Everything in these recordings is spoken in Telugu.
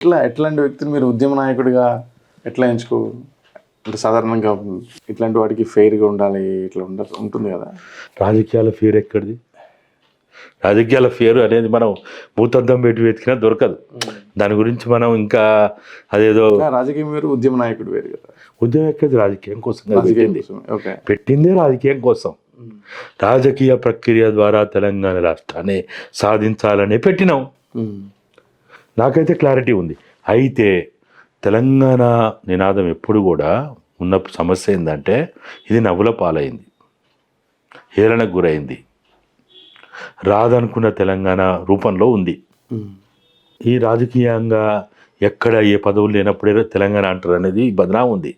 ఎట్లాంటి వ్యక్తిని మీరు ఉద్యమ నాయకుడిగా ఎట్లా ఎంచుకో అంటే సాధారణంగా ఇట్లాంటి వాటికి ఫెయిర్గా ఉండాలి ఇట్లా ఉంటుంది కదా. రాజకీయాల ఫేర్ ఎక్కడిది? రాజకీయాల ఫేర్ అనేది మనం భూతద్దం పెట్టి వెతికినా దొరకదు. దాని గురించి మనం ఇంకా అదేదో రాజకీయం వేరు, ఉద్యమ నాయకుడు వేరు కదా. ఉద్యమం ఎక్కడిది? రాజకీయం కోసం ఓకే, పెట్టిందే రాజకీయం కోసం. రాజకీయ ప్రక్రియ ద్వారా తెలంగాణ రాష్ట్రాన్ని సాధించాలని పెట్టినాం. నాకైతే క్లారిటీ ఉంది. అయితే తెలంగాణ నినాదం ఎప్పుడు కూడా ఉన్న సమస్య ఏంటంటే ఇది నవ్వుల పాలైంది, హేళనకు గురైంది, రాదనుకున్న తెలంగాణ రూపంలో ఉంది. ఈ రాజకీయంగా ఎక్కడ ఏ పదవులు లేనప్పుడే తెలంగాణ అంటారు అనేది బదనా ఉంది.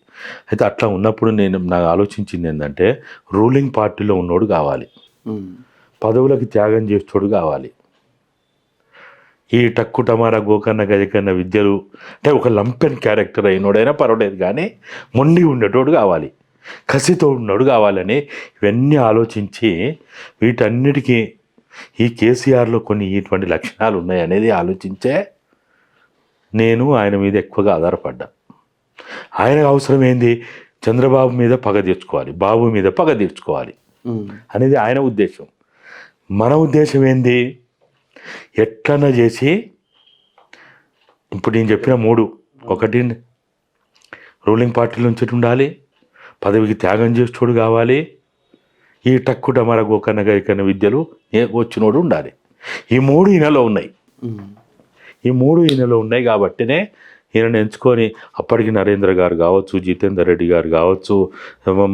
అయితే అట్లా ఉన్నప్పుడు నాకు ఆలోచించింది ఏంటంటే రూలింగ్ పార్టీలో ఉన్నోడు కావాలి, పదవులకి త్యాగం చేసేటోడు కావాలి. ఈ టక్కు టమారా గోకన్న గజకన్న విద్యలు అంటే ఒక లంపెన్ క్యారెక్టర్ అయినోడైనా పర్వాలేదు కానీ మొండి ఉండేటోడు కావాలి, కసితో ఉన్నోడు కావాలని ఇవన్నీ ఆలోచించి వీటన్నిటికీ ఈ కేసీఆర్లో కొన్ని ఇటువంటి లక్షణాలు ఉన్నాయి అనేది ఆలోచించే నేను ఆయన మీద ఎక్కువగా ఆధారపడ్డా. ఆయనకు అవసరం ఏంది? చంద్రబాబు మీద పగ తీర్చుకోవాలి, బాబు మీద పగ తీర్చుకోవాలి అనేది ఆయన ఉద్దేశం. మన ఉద్దేశం ఏంది? ఎట్లన్నా చేసి ఇప్పుడు నేను చెప్పిన మూడు, ఒకటి రూలింగ్ పార్టీ నుంచి ఉండాలి, పదవికి త్యాగం చేసేటోడు కావాలి, ఈ టక్కుట మరగోకన్న గైకన్న విద్యలు వచ్చినోడు ఉండాలి. ఈ మూడు ఈయనలో ఉన్నాయి కాబట్టినే ఈయనను ఎంచుకొని అప్పటికి నరేంద్ర గారు కావచ్చు, జితేందర్ రెడ్డి గారు కావచ్చు,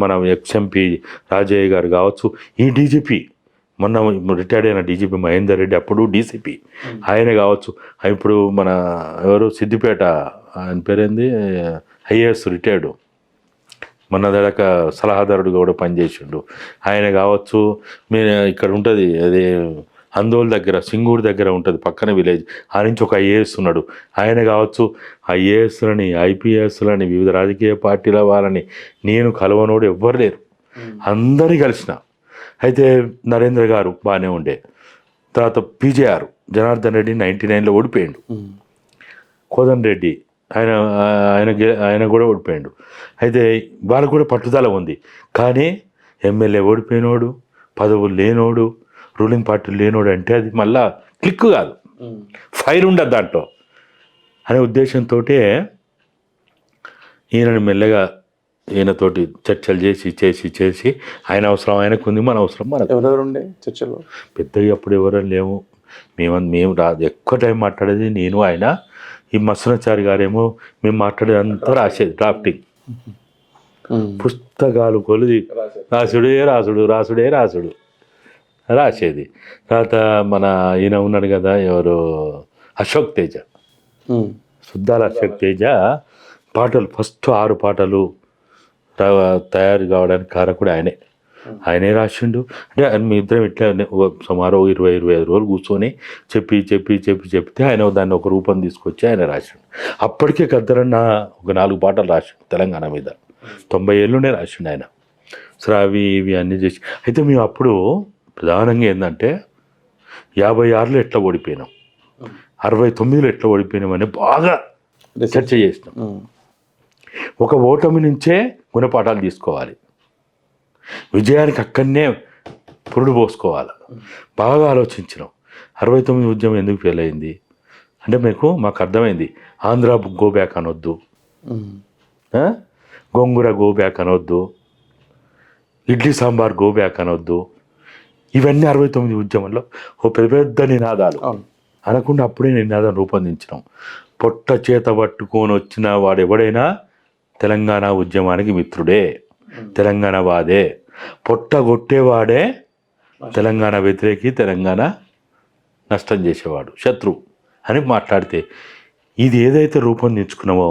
మన ఎక్స్ఎంపీ రాజయ్య గారు కావచ్చు, ఈ డీజీపీ మొన్న రిటైర్డ్ అయిన డీజీపీ మహేందర్ రెడ్డి అప్పుడు డీసీపీ ఆయన కావచ్చు, ఇప్పుడు మన ఎవరు సిద్దిపేట ఆయన పేరేంది ఐఏఎస్ రిటైర్డు మొన్న దాకా సలహాదారుడు కూడా పనిచేసిండు ఆయన కావచ్చు. మీరు ఇక్కడ ఉంటుంది అదే అందోల్ దగ్గర సింగూరు దగ్గర ఉంటుంది పక్కన విలేజ్, ఆ నుంచి ఒక ఐఏఎస్ ఉన్నాడు ఆయన కావచ్చు. ఐఏఎస్లని ఐపీఎస్లని వివిధ రాజకీయ పార్టీల వాళ్ళని నేను కలవనోడు ఎవ్వరు లేరు, అందరినీ కలిసిన. అయితే నరేంద్ర గారు బాగానే ఉండే, తర్వాత పీజేఆర్ జనార్దన్ రెడ్డి 99లో ఓడిపోయాడు, కోదన్ రెడ్డి ఆయన కూడా ఓడిపోయాడు. అయితే వాళ్ళకు కూడా పట్టుదల ఉంది, కానీ ఎమ్మెల్యే ఓడిపోయినోడు, పదవులు లేనోడు, రూలింగ్ పార్టీ లేనోడు అంటే అది మళ్ళా క్లిక్ కాదు, ఫైర్ ఉండదు దాంట్లో అనే ఉద్దేశంతో ఈయనని మెల్లగా ఈయనతోటి చర్చలు చేసి ఆయన అవసరం ఆయనకుంది, మన అవసరం మనకు. ఎవరెవరు ఉండే చర్చలు? పెద్దగా అప్పుడు ఎవరూ లేము, మేము రాదు ఎక్కువ టైం మాట్లాడేది నేను ఆయన. ఈ మసనాచారి గారేమో మేము మాట్లాడేదంతా రాసేది డ్రాఫ్టింగ్, పుస్తకాలు కొలిది రాసుడే రాసేది. తర్వాత మన ఈయన ఉన్నాడు కదా ఎవరు అశోక్ తేజ, సుద్దాల అశోక్ తేజ పాటలు ఫస్ట్ 6 పాటలు తయారు కావడానికి కారకుడు ఆయనే రాసిండు. అంటే మీ ఇద్దరం ఇట్లా సుమారు 20-25 రోజులు కూర్చొని చెప్తే ఆయన దాన్ని ఒక రూపం తీసుకొచ్చి ఆయన రాసిండు. అప్పటికే గద్దరన్న ఒక 4 పాటలు రాసిండు తెలంగాణ మీద, 90 ఏళ్ళునే రాసిండు ఆయన. సరే అవి ఇవి అన్నీ చేసి అయితే మేము అప్పుడు ప్రధానంగా ఏంటంటే 56లో ఎట్లా ఓడిపోయినాం, 69లో ఎట్లా ఓడిపోయినామని బాగా చర్చ చేసినాం. ఒక ఓటమి నుంచే గుణపాఠాలు తీసుకోవాలి, విజయానికి అక్కడనే పురుడు పోసుకోవాలి. బాగా ఆలోచించినాం 69 ఉద్యమం ఎందుకు ఫెయిల్ అయింది అంటే మాకు అర్థమైంది. ఆంధ్ర గో బ్యాక్ అనొద్దు, గోంగూర గో బ్యాక్ అనొద్దు, ఇడ్లీ సాంబార్ గో బ్యాక్ అనొద్దు. ఇవన్నీ 69 ఉద్యమంలో ఓ పెద్ద నినాదాలు అనకుండా అప్పుడే నినాదం రూపొందించినాం. పొట్ట చేత పట్టుకొని వచ్చిన వాడెవడైనా తెలంగాణ ఉద్యమానికి మిత్రుడే, తెలంగాణ వాదే. పొట్ట కొట్టేవాడే తెలంగాణ వ్యతిరేకి, తెలంగాణ నష్టం చేసేవాడు, శత్రువు అని మాట్లాడితే ఇది ఏదైతే రూపొందించుకున్నామో